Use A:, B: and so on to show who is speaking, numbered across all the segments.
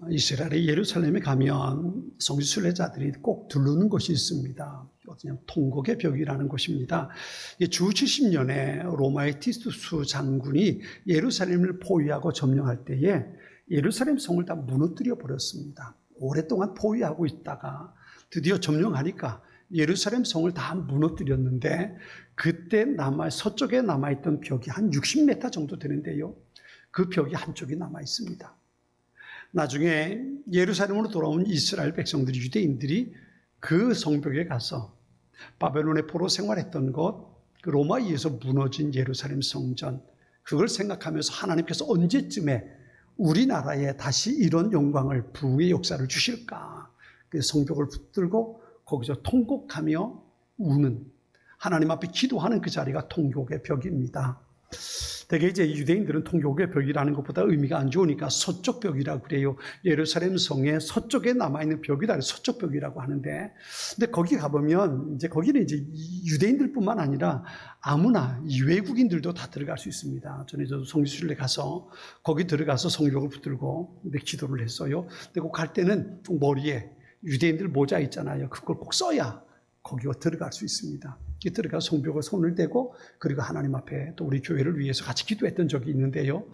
A: 이스라엘의 예루살렘에 가면 성지 순례자들이 꼭 들르는 곳이 있습니다. 통곡의 벽이라는 곳입니다. 주 70년에 로마의 티투스 장군이 예루살렘을 포위하고 점령할 때에 예루살렘 성을 다 무너뜨려 버렸습니다. 오랫동안 포위하고 있다가 드디어 점령하니까 예루살렘 성을 다 무너뜨렸는데, 그때 서쪽에 남아있던 벽이 한 60m 정도 되는데요, 그 벽이 한쪽이 남아있습니다. 나중에 예루살렘으로 돌아온 이스라엘 백성들이, 유대인들이 그 성벽에 가서 바벨론의 포로 생활했던 것, 그 로마에 의해서 무너진 예루살렘 성전, 그걸 생각하면서 하나님께서 언제쯤에 우리나라에 다시 이런 영광을, 부흥의 역사를 주실까, 그 성벽을 붙들고 거기서 통곡하며 우는, 하나님 앞에 기도하는 그 자리가 통곡의 벽입니다. 대개 이제 유대인들은 통곡의 벽이라는 것보다 의미가 안 좋으니까 서쪽 벽이라고 그래요. 예루살렘 성의 서쪽에 남아있는 벽이다, 서쪽 벽이라고 하는데, 근데 거기 가보면 이제 거기는 이제 유대인들뿐만 아니라 아무나, 외국인들도 다 들어갈 수 있습니다. 저도 성지순례 가서 거기 들어가서 성벽을 붙들고 기도를 했어요. 근데 꼭 갈 때는 머리에 유대인들 모자 있잖아요. 그걸 꼭 써야 거기로 들어갈 수 있습니다. 들어가서 성벽에 손을 대고, 그리고 하나님 앞에 또 우리 교회를 위해서 같이 기도했던 적이 있는데요.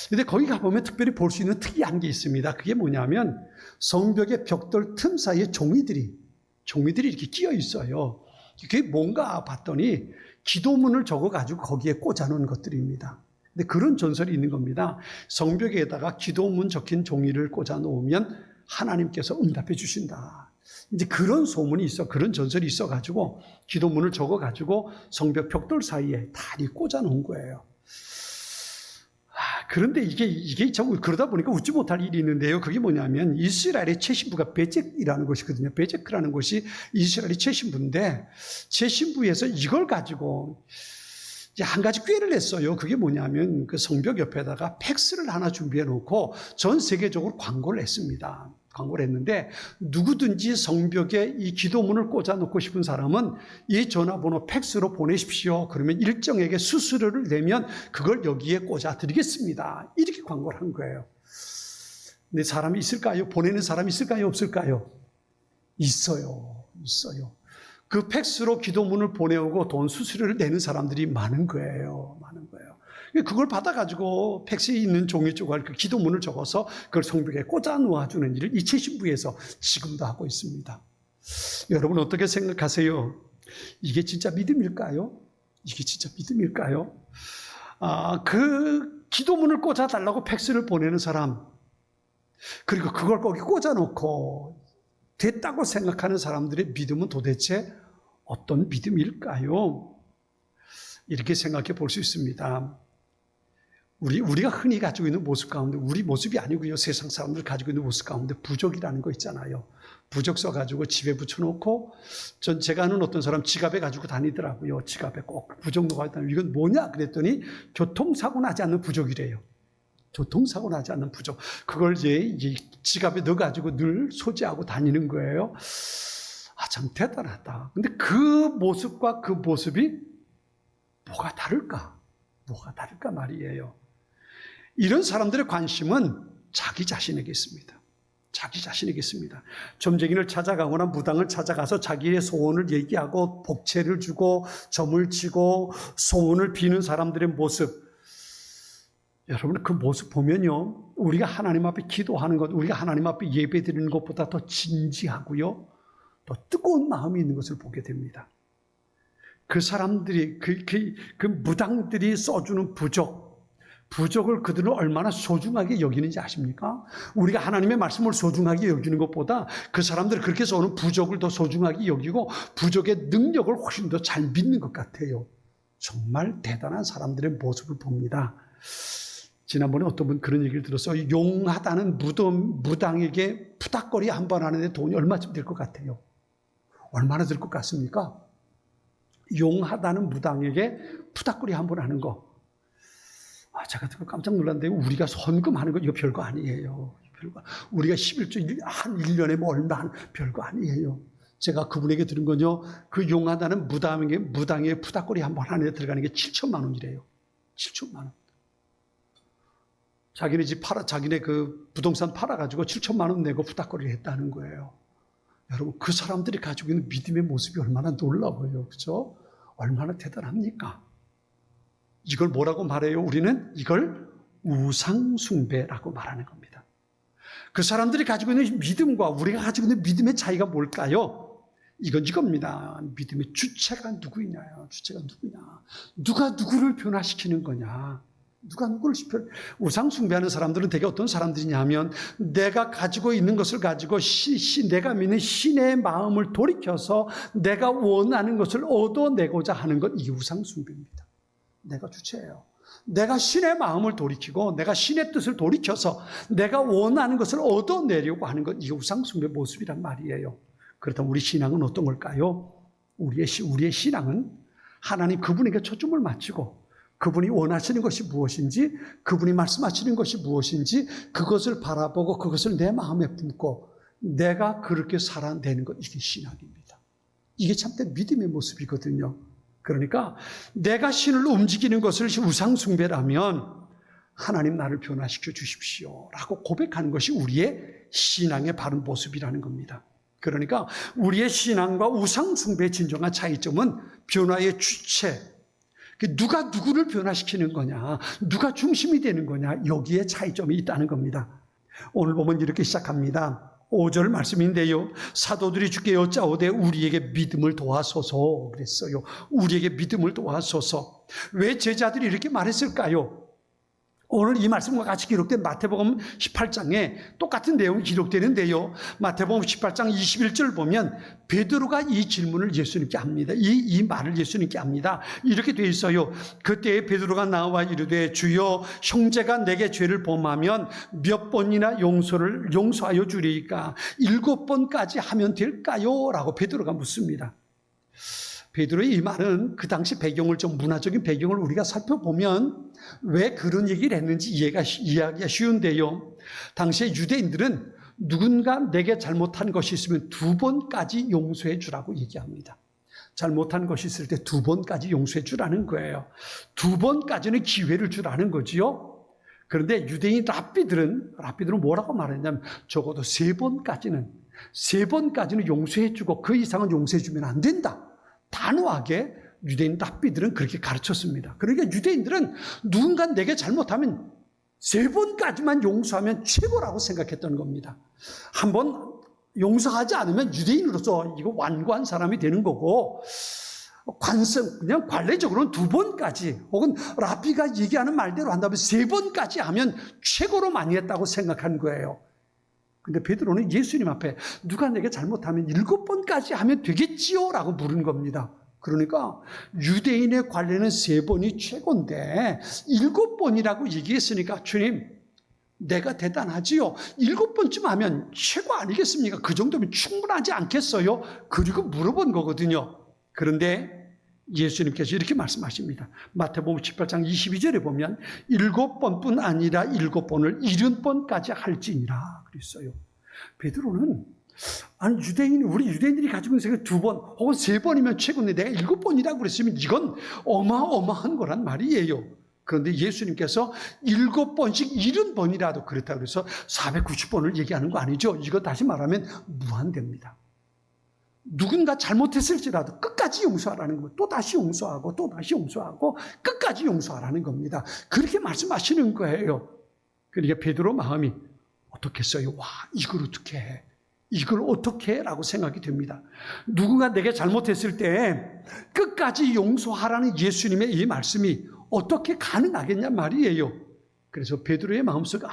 A: 근데 거기 가보면 특별히 볼 수 있는 특이한 게 있습니다. 그게 뭐냐면 성벽의 벽돌 틈 사이에 종이들이 이렇게 끼어 있어요. 그게 뭔가 봤더니 기도문을 적어가지고 거기에 꽂아놓은 것들입니다. 근데 그런 전설이 있는 겁니다. 성벽에다가 기도문 적힌 종이를 꽂아 놓으면 하나님께서 응답해 주신다. 이제 그런 소문이 있어, 그런 전설이 있어가지고 기도문을 적어가지고 성벽 벽돌 사이에 다 꽂아 놓은 거예요. 그런데 이게 참 그러다 보니까 웃지 못할 일이 있는데요. 그게 뭐냐면 이스라엘의 최신부가 베젝이라는 곳이거든요. 베젝이라는 곳이 이스라엘의 최신부인데, 최신부에서 이걸 가지고 한 가지 꾀를 냈어요. 그게 뭐냐면 그 성벽 옆에다가 팩스를 하나 준비해 놓고 전 세계적으로 광고를 했습니다. 광고를 했는데, 누구든지 성벽에 이 기도문을 꽂아 놓고 싶은 사람은 이 전화번호 팩스로 보내십시오. 그러면 일정에게 수수료를 내면 그걸 여기에 꽂아 드리겠습니다. 이렇게 광고를 한 거예요. 근데 사람이 있을까요? 보내는 사람이 있을까요? 없을까요? 있어요. 그 팩스로 기도문을 보내오고 돈 수수료를 내는 사람들이 많은 거예요. 그걸 받아가지고 팩스에 있는 종이 조각, 그 기도문을 적어서 그걸 성벽에 꽂아 놓아주는 일을 이 최신부에서 지금도 하고 있습니다. 여러분 어떻게 생각하세요? 이게 진짜 믿음일까요? 그 기도문을 꽂아달라고 팩스를 보내는 사람, 그리고 그걸 거기 꽂아놓고 됐다고 생각하는 사람들의 믿음은 도대체 어떤 믿음일까요? 이렇게 생각해 볼 수 있습니다. 우리가 흔히 가지고 있는 모습 가운데, 우리 모습이 아니고요, 세상 사람들 가지고 있는 모습 가운데 부적이라는 거 있잖아요. 부적 써가지고 집에 붙여놓고, 제가 아는 어떤 사람 지갑에 가지고 다니더라고요. 지갑에 꼭 부적 넣어가 있다면, 이건 뭐냐 그랬더니 교통사고 나지 않는 부적이래요. 교통사고 나지 않는 부적. 그걸 이제 지갑에 넣어가지고 늘 소지하고 다니는 거예요. 참 대단하다. 근데 그 모습과 그 모습이 뭐가 다를까 말이에요. 이런 사람들의 관심은 자기 자신에게 있습니다. 점쟁이를 찾아가거나 무당을 찾아가서 자기의 소원을 얘기하고 복채를 주고 점을 치고 소원을 비는 사람들의 모습, 여러분 그 모습 보면요, 우리가 하나님 앞에 기도하는 것, 우리가 하나님 앞에 예배 드리는 것보다 더 진지하고요, 더 뜨거운 마음이 있는 것을 보게 됩니다. 그 사람들이, 그 무당들이 써주는 부적을 그들은 얼마나 소중하게 여기는지 아십니까? 우리가 하나님의 말씀을 소중하게 여기는 것보다 그 사람들이 그렇게 써오는 부적을 더 소중하게 여기고 부적의 능력을 훨씬 더 잘 믿는 것 같아요. 정말 대단한 사람들의 모습을 봅니다. 지난번에 어떤 분 그런 얘기를 들었어요. 용하다는 무당에게 푸닥거리 한 번 하는데 돈이 얼마쯤 될 것 같아요? 얼마나 들 것 같습니까? 용하다는 무당에게 푸닥거리 한 번 하는 거. 제가 듣고 깜짝 놀랐는데, 우리가 헌금하는 거 이거 별거 아니에요. 우리가 11조 한 1년에 뭐 얼마 하는 별거 아니에요. 제가 그분에게 들은 건요, 그 용하다는 무당의 푸닥거리 한 번 하는데 들어가는 게 7천만 원이래요. 7천만 원. 자기네 집 자기네 그 부동산 팔아가지고 7천만 원 내고 부탁거리를 했다는 거예요. 여러분, 그 사람들이 가지고 있는 믿음의 모습이 얼마나 놀라워요. 그죠? 얼마나 대단합니까? 이걸 뭐라고 말해요? 우리는 이걸 우상숭배라고 말하는 겁니다. 그 사람들이 가지고 있는 믿음과 우리가 가지고 있는 믿음의 차이가 뭘까요? 이건 이겁니다. 믿음의 주체가 누구냐요? 주체가 누구냐? 누가 누구를 변화시키는 거냐? 누가 누구를 우상숭배하는 사람들은 대개 어떤 사람들이냐면 내가 가지고 있는 것을 가지고 내가 믿는 신의 마음을 돌이켜서 내가 원하는 것을 얻어내고자 하는 것, 이게 우상숭배입니다. 내가 주체예요. 내가 신의 마음을 돌이키고 내가 신의 뜻을 돌이켜서 내가 원하는 것을 얻어내려고 하는 것, 이게 우상숭배 모습이란 말이에요. 그렇다면 우리 신앙은 어떤 걸까요? 우리의 신앙은 하나님 그분에게 초점을 맞추고 그분이 원하시는 것이 무엇인지, 그분이 말씀하시는 것이 무엇인지 그것을 바라보고 그것을 내 마음에 품고 내가 그렇게 살아내는 것, 이게 신앙입니다. 이게 참된 믿음의 모습이거든요. 그러니까 내가 신을 움직이는 것을 우상숭배라면 하나님 나를 변화시켜 주십시오 라고 고백하는 것이 우리의 신앙의 바른 모습이라는 겁니다. 그러니까 우리의 신앙과 우상숭배의 진정한 차이점은 변화의 주체, 누가 누구를 변화시키는 거냐, 누가 중심이 되는 거냐, 여기에 차이점이 있다는 겁니다. 오늘 보면 이렇게 시작합니다. 5절 말씀인데요. 사도들이 주께 여짜오되 우리에게 믿음을 도와소서 그랬어요. 우리에게 믿음을 도와소서. 왜 제자들이 이렇게 말했을까요? 오늘 이 말씀과 같이 기록된 마태복음 18장에 똑같은 내용이 기록되는데요. 마태복음 18장 21절 보면 베드로가 이 질문을 예수님께 합니다. 이 말을 예수님께 합니다. 이렇게 돼 있어요. 그때 베드로가 나와 이르되 주여 형제가 내게 죄를 범하면 몇 번이나 용서하여 주리이까? 7번까지 하면 될까요? 라고 베드로가 묻습니다. 베드로의 이 말은 그 당시 배경을 좀 문화적인 배경을 우리가 살펴보면 왜 그런 얘기를 했는지 이해하기가 쉬운데요. 당시에 유대인들은 누군가 내게 잘못한 것이 있으면 2번까지 용서해 주라고 얘기합니다. 잘못한 것이 있을 때 2번까지 용서해 주라는 거예요. 2번까지는 기회를 주라는 거지요. 그런데 유대인 랍비들은 뭐라고 말했냐면 적어도 3번까지는 용서해 주고 그 이상은 용서해 주면 안 된다. 단호하게 유대인 랍비들은 그렇게 가르쳤습니다. 그러니까 유대인들은 누군가 내게 잘못하면 3번까지만 용서하면 최고라고 생각했던 겁니다. 한번 용서하지 않으면 유대인으로서 이거 완고한 사람이 되는 거고, 그냥 관례적으로는 2번까지, 혹은 랍비가 얘기하는 말대로 한다면 3번까지 하면 최고로 많이 했다고 생각한 거예요. 근데 베드로는 예수님 앞에 누가 내게 잘못하면 7번까지 하면 되겠지요? 라고 물은 겁니다. 그러니까 유대인의 관례는 3번이 최고인데 7번이라고 얘기했으니까 주님, 내가 대단하지요? 7번쯤 하면 최고 아니겠습니까? 그 정도면 충분하지 않겠어요? 그리고 물어본 거거든요. 그런데 예수님께서 이렇게 말씀하십니다. 마태복음 18장 22절에 보면 7번뿐 아니라 7번을 70번까지 할지니라 그랬어요. 베드로는 우리 유대인들이 가지고 있는 생각 2번 혹은 3번이면 최고인데 내가 7번이라고 그랬으면 이건 어마어마한 거란 말이에요. 그런데 예수님께서 7번씩 70번이라도 그렇다고 해서 490번을 얘기하는 거 아니죠. 이거 다시 말하면 무한대입니다. 누군가 잘못했을지라도 끝까지 용서하라는 겁니다. 또 다시 용서하고 또 다시 용서하고 끝까지 용서하라는 겁니다. 그렇게 말씀하시는 거예요. 그러니까 베드로 마음이 어떻겠어요? 와, 이걸 어떻게 해? 이걸 어떻게 해? 라고 생각이 됩니다. 누군가 내게 잘못했을 때 끝까지 용서하라는 예수님의 이 말씀이 어떻게 가능하겠냐 말이에요. 그래서 베드로의 마음속에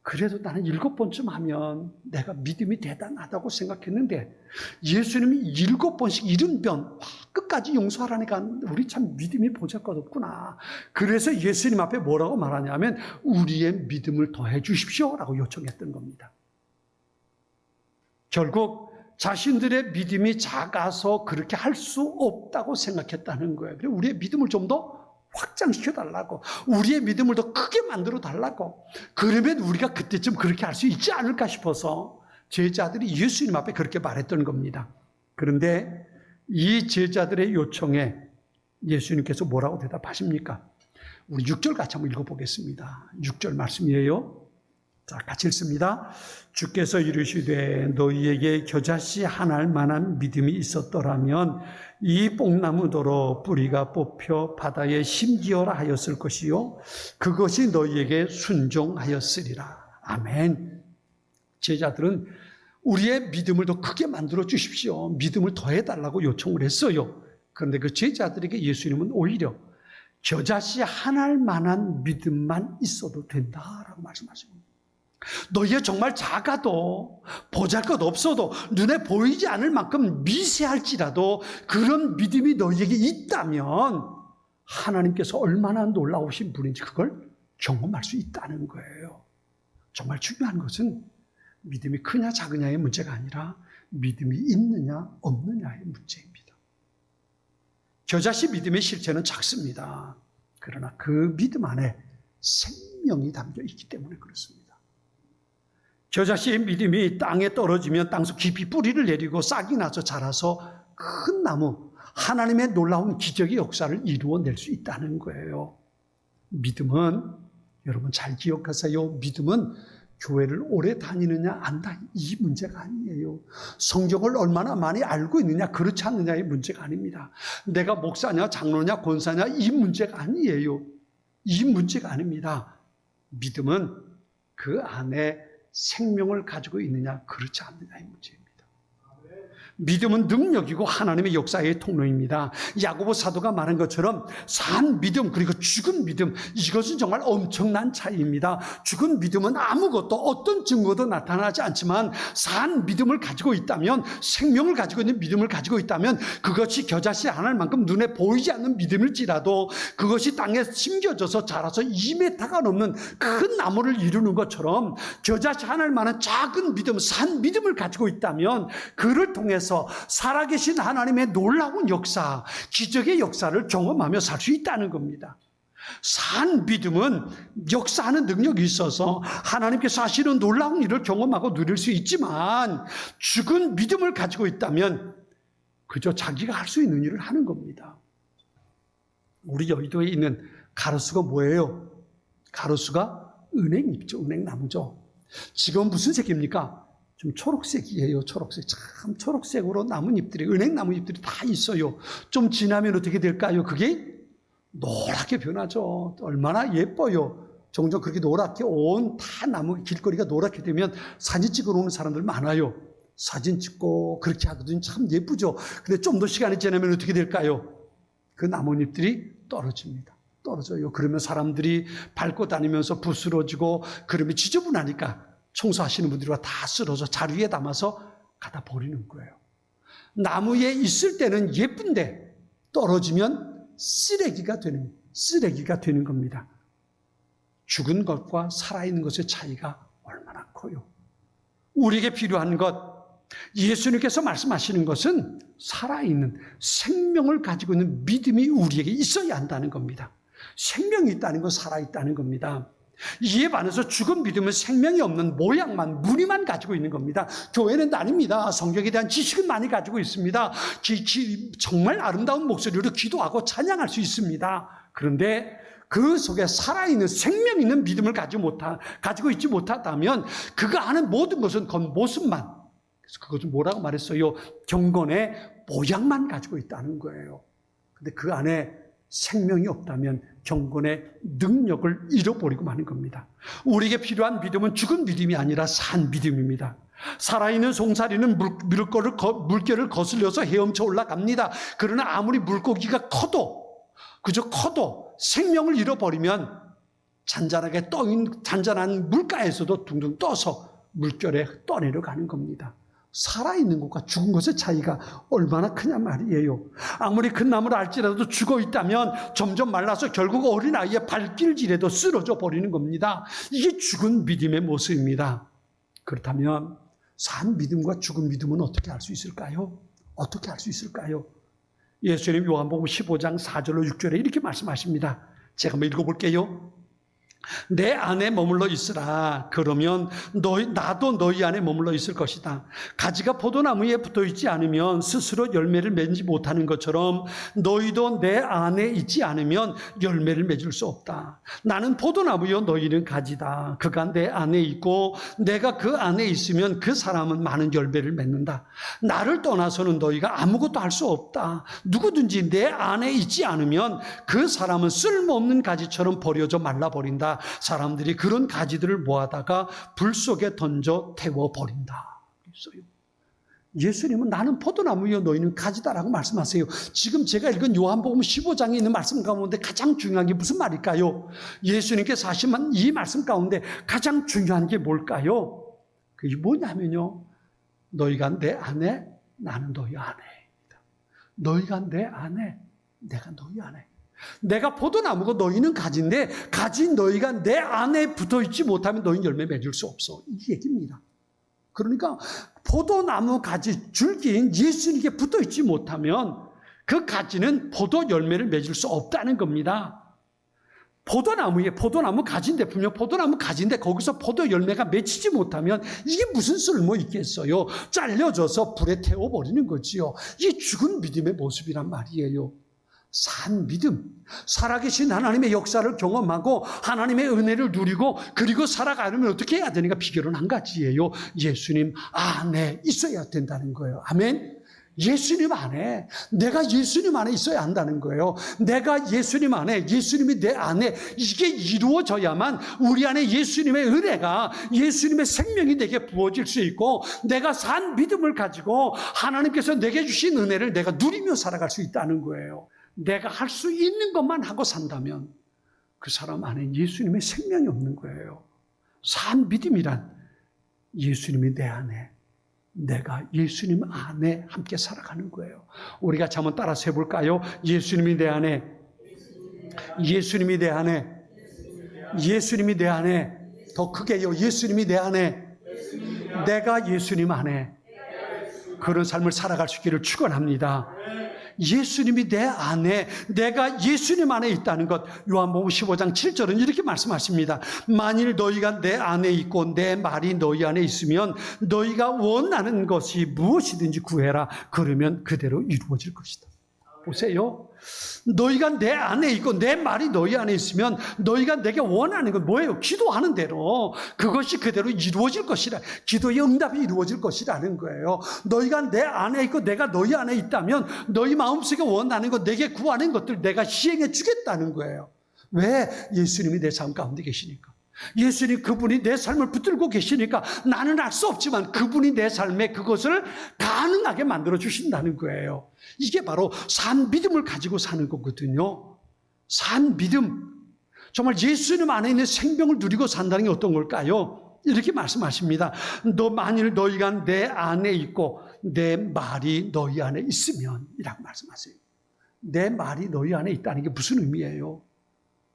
A: 그래도 나는 7번쯤 하면 내가 믿음이 대단하다고 생각했는데 예수님이 7번씩 70번 끝까지 용서하라니까 우리 참 믿음이 보잘것없구나. 그래서 예수님 앞에 뭐라고 말하냐면 우리의 믿음을 더해 주십시오 라고 요청했던 겁니다. 결국 자신들의 믿음이 작아서 그렇게 할 수 없다고 생각했다는 거예요. 그래서 우리의 믿음을 좀 더 확장시켜달라고, 우리의 믿음을 더 크게 만들어달라고, 그러면 우리가 그때쯤 그렇게 할 수 있지 않을까 싶어서 제자들이 예수님 앞에 그렇게 말했던 겁니다. 그런데 이 제자들의 요청에 예수님께서 뭐라고 대답하십니까? 우리 6절 같이 한번 읽어보겠습니다. 6절 말씀이에요. 자, 같이 읽습니다. 주께서 이르시되 너희에게 겨자씨 하나할 만한 믿음이 있었더라면 이 뽕나무더러 뿌리가 뽑혀 바다에 심기어라 하였을 것이요 그것이 너희에게 순종하였으리라. 아멘. 제자들은 우리의 믿음을 더 크게 만들어 주십시오. 믿음을 더해달라고 요청을 했어요. 그런데 그 제자들에게 예수님은 오히려 겨자씨 하나할 만한 믿음만 있어도 된다라고 말씀하십니다. 너희가 정말 작아도 보잘것 없어도 눈에 보이지 않을 만큼 미세할지라도 그런 믿음이 너희에게 있다면 하나님께서 얼마나 놀라우신 분인지 그걸 경험할 수 있다는 거예요. 정말 중요한 것은 믿음이 크냐 작으냐의 문제가 아니라 믿음이 있느냐 없느냐의 문제입니다. 겨자씨 믿음의 실체는 작습니다. 그러나 그 믿음 안에 생명이 담겨 있기 때문에 그렇습니다. 겨자씨의 믿음이 땅에 떨어지면 땅속 깊이 뿌리를 내리고 싹이 나서 자라서 큰 나무, 하나님의 놀라운 기적의 역사를 이루어낼 수 있다는 거예요. 믿음은 여러분 잘 기억하세요. 믿음은 교회를 오래 다니느냐 안 다니느냐 이 문제가 아니에요. 성경을 얼마나 많이 알고 있느냐 그렇지 않느냐의 문제가 아닙니다. 내가 목사냐 장로냐 권사냐 이 문제가 아니에요. 이 문제가 아닙니다. 믿음은 그 안에 생명을 가지고 있느냐 그렇지 않느냐의 문제입니다. 믿음은 능력이고 하나님의 역사의 통로입니다. 야고보 사도가 말한 것처럼 산 믿음 그리고 죽은 믿음 이것은 정말 엄청난 차이입니다. 죽은 믿음은 아무것도 어떤 증거도 나타나지 않지만 산 믿음을 가지고 있다면 생명을 가지고 있는 믿음을 가지고 있다면 그것이 겨자씨 하나일 만큼 눈에 보이지 않는 믿음일지라도 그것이 땅에 심겨져서 자라서 2m가 넘는 큰 나무를 이루는 것처럼 겨자씨 하나일 만한 작은 믿음 산 믿음을 가지고 있다면 그를 통해서 살아계신 하나님의 놀라운 역사, 기적의 역사를 경험하며 살 수 있다는 겁니다. 산 믿음은 역사하는 능력이 있어서 하나님께서 하시는 놀라운 일을 경험하고 누릴 수 있지만 죽은 믿음을 가지고 있다면 그저 자기가 할 수 있는 일을 하는 겁니다. 우리 여의도에 있는 가로수가 뭐예요? 가로수가 은행잎이죠. 은행나무죠. 지금 무슨 색입니까? 좀 초록색이에요. 초록색. 참 초록색으로 나뭇잎들이 은행나무잎들이 다 있어요. 좀 지나면 어떻게 될까요? 그게 노랗게 변하죠. 얼마나 예뻐요. 종종 그렇게 노랗게 온 다 나무 길거리가 노랗게 되면 사진 찍으러 오는 사람들 많아요. 사진 찍고 그렇게 하거든요. 참 예쁘죠. 근데 좀 더 시간이 지나면 어떻게 될까요? 그 나뭇잎들이 떨어집니다. 떨어져요. 그러면 사람들이 밟고 다니면서 부스러지고 그러면 지저분하니까 청소하시는 분들과 다 쓸어서 자루에 담아서 갖다 버리는 거예요. 나무에 있을 때는 예쁜데 떨어지면 쓰레기가 되는 겁니다. 죽은 것과 살아있는 것의 차이가 얼마나 커요. 우리에게 필요한 것, 예수님께서 말씀하시는 것은 살아있는 생명을 가지고 있는 믿음이 우리에게 있어야 한다는 겁니다. 생명이 있다는 건 살아있다는 겁니다. 이에 반해서 죽은 믿음은 생명이 없는 모양만, 무늬만 가지고 있는 겁니다. 교회는 아닙니다. 성경에 대한 지식은 많이 가지고 있습니다. 정말 아름다운 목소리로 기도하고 찬양할 수 있습니다. 그런데 그 속에 살아있는 생명 있는 믿음을 가지고 있지 못하다면 그가 하는 모든 것은 겉모습만, 그래서 그것은 뭐라고 말했어요? 경건의 모양만 가지고 있다는 거예요. 근데 그 안에 생명이 없다면 경건의 능력을 잃어버리고 마는 겁니다. 우리에게 필요한 믿음은 죽은 믿음이 아니라 산 믿음입니다. 살아있는 송사리는 물결을 거슬려서 헤엄쳐 올라갑니다. 그러나 아무리 물고기가 커도 생명을 잃어버리면 잔잔한 물가에서도 둥둥 떠서 물결에 떠내려가는 겁니다. 살아있는 것과 죽은 것의 차이가 얼마나 크냐 말이에요. 아무리 큰 나무를 알지라도 죽어 있다면 점점 말라서 결국 어린아이의 발길질에도 쓰러져 버리는 겁니다. 이게 죽은 믿음의 모습입니다. 그렇다면 산 믿음과 죽은 믿음은 어떻게 알 수 있을까요? 어떻게 알 수 있을까요? 예수님 요한복음 15장 4절로 6절에 이렇게 말씀하십니다. 제가 한번 읽어볼게요. 내 안에 머물러 있으라. 그러면 나도 너희 안에 머물러 있을 것이다. 가지가 포도나무에 붙어 있지 않으면 스스로 열매를 맺지 못하는 것처럼 너희도 내 안에 있지 않으면 열매를 맺을 수 없다. 나는 포도나무요 너희는 가지다. 그가 내 안에 있고 내가 그 안에 있으면 그 사람은 많은 열매를 맺는다. 나를 떠나서는 너희가 아무것도 할 수 없다. 누구든지 내 안에 있지 않으면 그 사람은 쓸모없는 가지처럼 버려져 말라버린다. 사람들이 그런 가지들을 모아다가 불 속에 던져 태워버린다. 예수님은 나는 포도나무여 너희는 가지다라고 말씀하세요. 지금 제가 읽은 요한복음 15장에 있는 말씀 가운데 가장 중요한 게 무슨 말일까요? 예수님께서 하신 이 말씀 가운데 가장 중요한 게 뭘까요? 그게 뭐냐면요, 너희가 내 안에, 나는 너희 안에. 너희가 내 안에, 내가 너희 안에. 내가 포도나무고 너희는 가지인데 가진 너희가 내 안에 붙어있지 못하면 너희는 열매 맺을 수 없어. 이 얘기입니다. 그러니까 포도나무 가지 줄기인 예수님께 붙어있지 못하면 그 가지는 포도 열매를 맺을 수 없다는 겁니다. 포도나무 가지인데, 분명 포도나무 가지인데 거기서 포도 열매가 맺히지 못하면 이게 무슨 쓸모 있겠어요? 잘려져서 불에 태워버리는 거지요. 이게 죽은 믿음의 모습이란 말이에요. 산 믿음, 살아계신 하나님의 역사를 경험하고 하나님의 은혜를 누리고 그리고 살아가려면 어떻게 해야 되는가? 비결은 한 가지예요. 예수님 안에 있어야 된다는 거예요. 아멘. 예수님 안에, 내가 예수님 안에 있어야 한다는 거예요. 내가 예수님 안에, 예수님이 내 안에, 이게 이루어져야만 우리 안에 예수님의 은혜가, 예수님의 생명이 내게 부어질 수 있고 내가 산 믿음을 가지고 하나님께서 내게 주신 은혜를 내가 누리며 살아갈 수 있다는 거예요. 내가 할 수 있는 것만 하고 산다면 그 사람 안에 예수님의 생명이 없는 거예요. 산 믿음이란 예수님이 내 안에, 내가 예수님 안에 함께 살아가는 거예요. 우리가 한번 따라서 해볼까요? 예수님이 내 안에, 예수님이 내 안에, 예수님이 내 안에, 더 크게요. 예수님이 내 안에, 내가 예수님 안에 그런 삶을 살아갈 수 있기를 축원합니다. 예수님이 내 안에, 내가 예수님 안에 있다는 것, 요한복음 15장 7절은 이렇게 말씀하십니다. 만일 너희가 내 안에 있고 내 말이 너희 안에 있으면 너희가 원하는 것이 무엇이든지 구해라. 그러면 그대로 이루어질 것이다. 보세요. 너희가 내 안에 있고 내 말이 너희 안에 있으면 너희가 내게 원하는 건 뭐예요? 기도하는 대로 그것이 그대로 이루어질 것이라. 기도의 응답이 이루어질 것이라는 거예요. 너희가 내 안에 있고 내가 너희 안에 있다면 너희 마음속에 원하는 것, 내게 구하는 것들 내가 시행해 주겠다는 거예요. 왜? 예수님이 내 삶 가운데 계시니까. 예수님, 그분이 내 삶을 붙들고 계시니까 나는 알 수 없지만 그분이 내 삶에 그것을 가능하게 만들어 주신다는 거예요. 이게 바로 산 믿음을 가지고 사는 거거든요. 산 믿음. 정말 예수님 안에 있는 생명을 누리고 산다는 게 어떤 걸까요? 이렇게 말씀하십니다. 만일 너희가 내 안에 있고 내 말이 너희 안에 있으면, 이라고 말씀하세요. 내 말이 너희 안에 있다는 게 무슨 의미예요?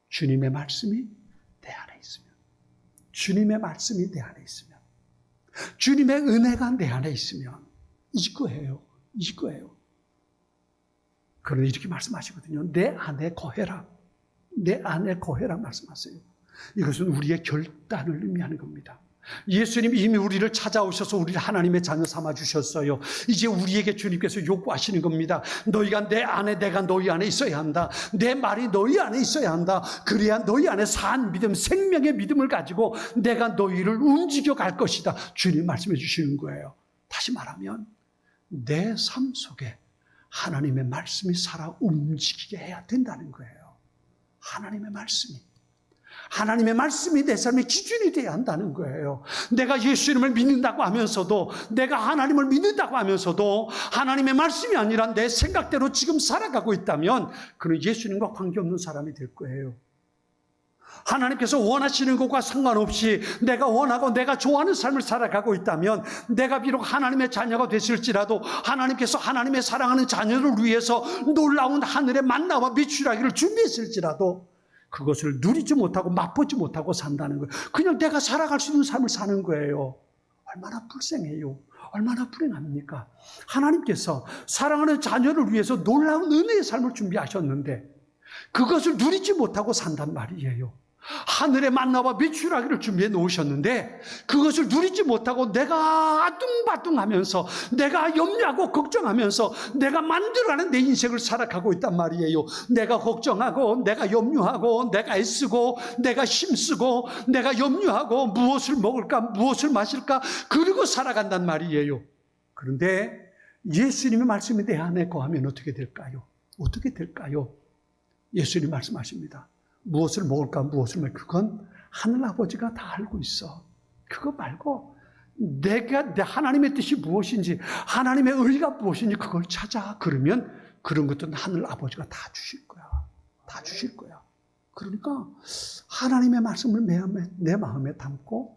A: 주님의 말씀이 내 안에 있으면, 주님의 말씀이 내 안에 있으면, 주님의 은혜가 내 안에 있으면 이거예요. 이거예요. 그런데 이렇게 말씀하시거든요. 내 안에 거해라. 내 안에 거해라 말씀하세요. 이것은 우리의 결단을 의미하는 겁니다. 예수님이 이미 우리를 찾아오셔서 우리를 하나님의 자녀 삼아주셨어요. 이제 우리에게 주님께서 요구하시는 겁니다. 너희가 내 안에, 내가 너희 안에 있어야 한다. 내 말이 너희 안에 있어야 한다. 그래야 너희 안에 산 믿음, 생명의 믿음을 가지고 내가 너희를 움직여 갈 것이다. 주님 말씀해 주시는 거예요. 다시 말하면 내 삶 속에 하나님의 말씀이 살아 움직이게 해야 된다는 거예요. 하나님의 말씀이 내 삶의 기준이 되어야 한다는 거예요. 내가 예수님을 믿는다고 하면서도, 내가 하나님을 믿는다고 하면서도 하나님의 말씀이 아니라 내 생각대로 지금 살아가고 있다면 그는 예수님과 관계없는 사람이 될 거예요. 하나님께서 원하시는 것과 상관없이 내가 원하고 내가 좋아하는 삶을 살아가고 있다면, 내가 비록 하나님의 자녀가 됐을지라도 하나님께서 하나님의 사랑하는 자녀를 위해서 놀라운 하늘의 만나와 미추라기를 준비했을지라도 그것을 누리지 못하고 맛보지 못하고 산다는 거예요. 그냥 내가 살아갈 수 있는 삶을 사는 거예요. 얼마나 불쌍해요. 얼마나 불행합니까? 하나님께서 사랑하는 자녀를 위해서 놀라운 은혜의 삶을 준비하셨는데 그것을 누리지 못하고 산단 말이에요. 하늘의 만나와 메추라기를 준비해 놓으셨는데 그것을 누리지 못하고 내가 아둥바둥하면서 내가 염려하고 걱정하면서 내가 만들어가는 내 인생을 살아가고 있단 말이에요. 내가 걱정하고 내가 염려하고 내가 애쓰고 내가 힘쓰고 내가 염려하고 무엇을 먹을까 무엇을 마실까 그러고 살아간단 말이에요. 그런데 예수님의 말씀이 내 안에 거하면 어떻게 될까요? 어떻게 될까요? 예수님 말씀하십니다. 무엇을 먹을까 무엇을 말까 그건 하늘아버지가 다 알고 있어. 그거 말고 내가 내 하나님의 뜻이 무엇인지 하나님의 의가 무엇인지 그걸 찾아. 그러면 그런 것도 하늘아버지가 다 주실 거야. 다 주실 거야. 그러니까 하나님의 말씀을 내 마음에 담고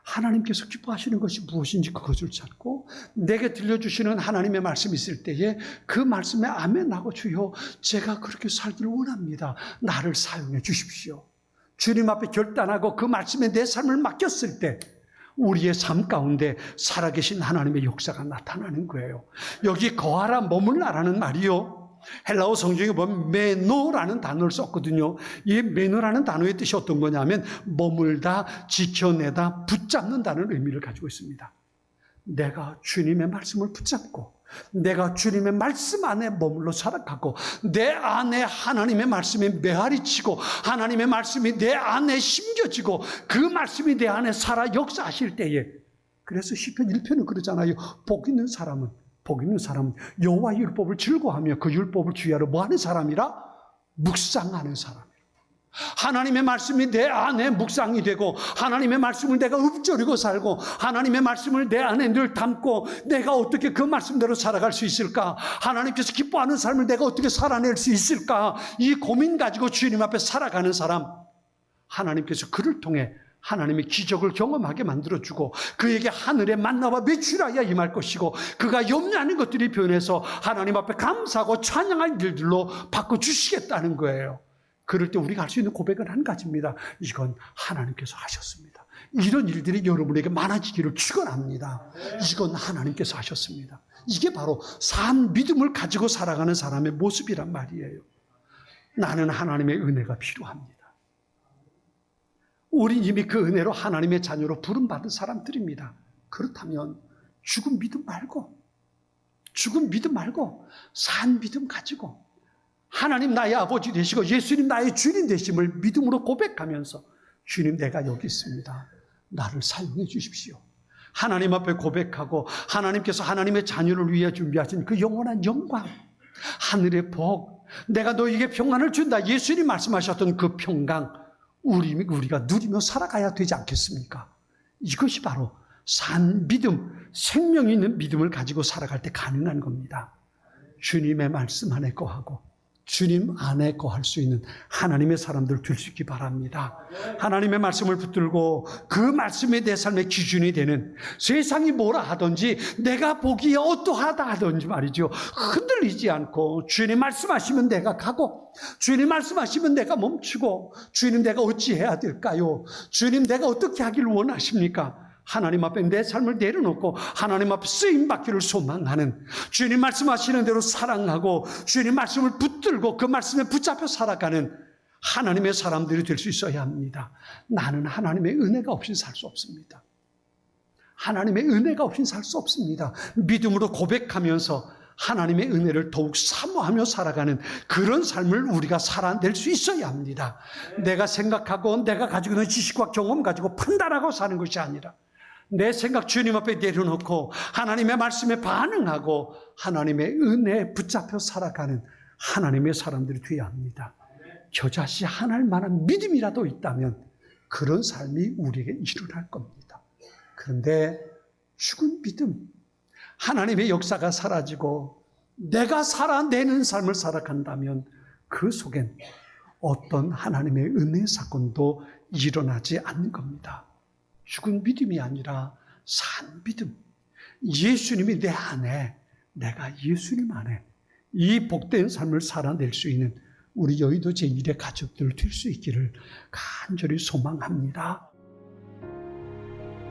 A: 하나님께서 기뻐하시는 것이 무엇인지 그것을 찾고 내게 들려주시는 하나님의 말씀이 있을 때에 그 말씀에 아멘하고 주여 제가 그렇게 살기를 원합니다. 나를 사용해 주십시오. 주님 앞에 결단하고 그 말씀에 내 삶을 맡겼을 때 우리의 삶 가운데 살아계신 하나님의 역사가 나타나는 거예요. 여기 거하라 머물라라는 말이요. 헬라어 성경에 보면 메노라는 단어를 썼거든요. 이 메노라는 단어의 뜻이 어떤 거냐면 머물다, 지켜내다, 붙잡는다는 의미를 가지고 있습니다. 내가 주님의 말씀을 붙잡고 내가 주님의 말씀 안에 머물러 살아가고 내 안에 하나님의 말씀이 메아리 치고 하나님의 말씀이 내 안에 심겨지고 그 말씀이 내 안에 살아 역사하실 때에 그래서 시편 1편은 그러잖아요. 복 있는 사람은 여호와의 율법을 즐거워하며 그 율법을 주의하러 뭐하는 사람이라? 묵상하는 사람이라. 하나님의 말씀이 내 안에 묵상이 되고 하나님의 말씀을 내가 읊조리고 살고 하나님의 말씀을 내 안에 늘 담고 내가 어떻게 그 말씀대로 살아갈 수 있을까? 하나님께서 기뻐하는 삶을 내가 어떻게 살아낼 수 있을까? 이 고민 가지고 주님 앞에 살아가는 사람, 하나님께서 그를 통해 하나님의 기적을 경험하게 만들어주고 그에게 하늘의 만나와 메추라기가 임할 것이고 그가 염려하는 것들이 변해서 하나님 앞에 감사하고 찬양할 일들로 바꿔주시겠다는 거예요. 그럴 때 우리가 할 수 있는 고백은 한 가지입니다. 이건 하나님께서 하셨습니다. 이런 일들이 여러분에게 많아지기를 축원합니다. 이건 하나님께서 하셨습니다. 이게 바로 산 믿음을 가지고 살아가는 사람의 모습이란 말이에요. 나는 하나님의 은혜가 필요합니다. 우린 이미 그 은혜로 하나님의 자녀로 부름받은 사람들입니다. 그렇다면 죽은 믿음 말고 산 믿음 가지고 하나님 나의 아버지 되시고 예수님 나의 주님 되심을 믿음으로 고백하면서 주님 내가 여기 있습니다. 나를 사용해 주십시오. 하나님 앞에 고백하고 하나님께서 하나님의 자녀를 위해 준비하신 그 영원한 영광, 하늘의 복, 내가 너에게 평안을 준다. 예수님 말씀하셨던 그 평강 우리가 누리며 살아가야 되지 않겠습니까? 이것이 바로 산 믿음, 생명이 있는 믿음을 가지고 살아갈 때 가능한 겁니다. 주님의 말씀 안에 거하고 주님 안에 거할 수 있는 하나님의 사람들 될 수 있기 바랍니다. 하나님의 말씀을 붙들고 그 말씀이 내 삶의 기준이 되는, 세상이 뭐라 하든지 내가 보기에 어떠하다 하든지 말이죠, 흔들리지 않고 주님 말씀하시면 내가 가고 주님 말씀하시면 내가 멈추고 주님 내가 어찌해야 될까요? 주님 내가 어떻게 하기를 원하십니까? 하나님 앞에 내 삶을 내려놓고 하나님 앞에 쓰임받기를 소망하는, 주님 말씀하시는 대로 사랑하고 주님 말씀을 붙들고 그 말씀에 붙잡혀 살아가는 하나님의 사람들이 될 수 있어야 합니다. 나는 하나님의 은혜가 없이는 살 수 없습니다. 하나님의 은혜가 없이는 살 수 없습니다. 믿음으로 고백하면서 하나님의 은혜를 더욱 사모하며 살아가는 그런 삶을 우리가 살아낼 수 있어야 합니다. 내가 생각하고 내가 가지고 있는 지식과 경험 가지고 판단하고 사는 것이 아니라 내 생각 주님 앞에 내려놓고 하나님의 말씀에 반응하고 하나님의 은혜에 붙잡혀 살아가는 하나님의 사람들이 되어야 합니다. 겨자씨 하나일 만한 믿음이라도 있다면 그런 삶이 우리에게 일어날 겁니다. 그런데 죽은 믿음, 하나님의 역사가 사라지고 내가 살아내는 삶을 살아간다면 그 속엔 어떤 하나님의 은혜 사건도 일어나지 않는 겁니다. 죽은 믿음이 아니라 산 믿음, 예수님이 내 안에, 내가 예수님 안에 이 복된 삶을 살아낼 수 있는 우리 여의도 제1의 가족들 될 수 있기를 간절히 소망합니다.